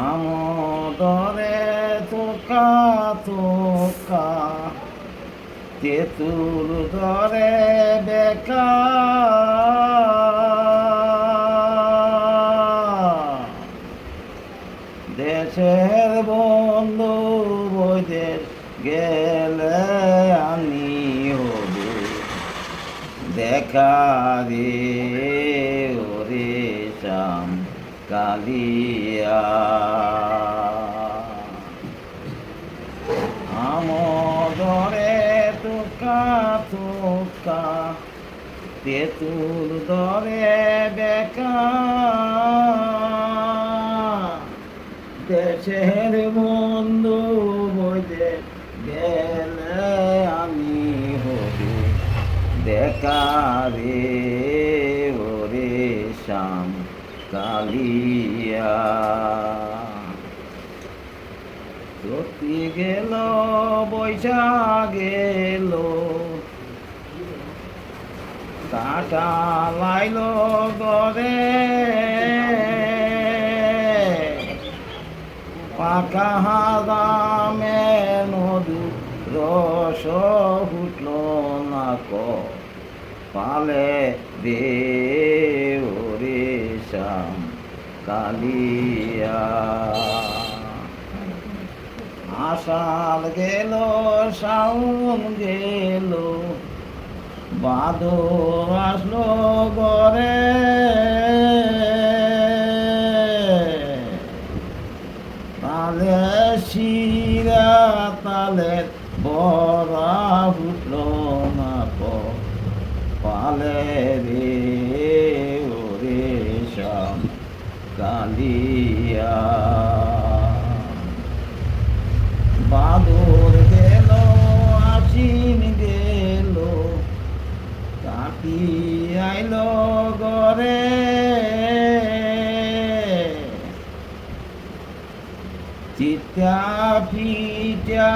আমদরে তোকা তোকা তেতুল দরে বেকা দেশের বন্ধু বৈদেশ গেলে আমি হবু দেখা রে ওরে শ্যাম কালিয়া আমদরে তোকা তোকা তেতুল দরে বেকা দেশের বন্ধু বইতে গেলে আমি হবি দেখা রে ওরে শ্যাম কালিয়া সত্যি গেল বৈশাখ গেল কাটা লাইল গরে পাকা হাদামে নদী রস ফুটল না পালে রে ওরে শ্যাম কালিয়া আষাঢ় গেল শ্রাবণ গেল ভাদর আসলো গরে তালে শিরা তালে বরা ফুটল না পালে রে ওরে শ্যাম কালিয়া বাদর গেল আশ্বিন গেল কাটি আইল গরে চিতা পিটা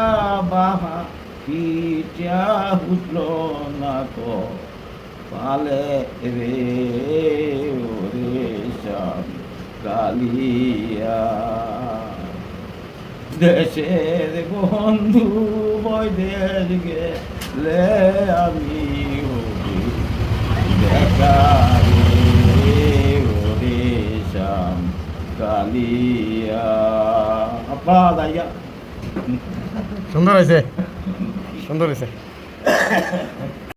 বাহা পিটা উঠল না পালে রে ওরে শ্যাম কালিয়া দেশের বন্ধু বৈদেশ গেলে আমি হবি দেখা রে ওরে শ্যাম কালিয়া আপা দাইয়া সুন্দর হয়েছে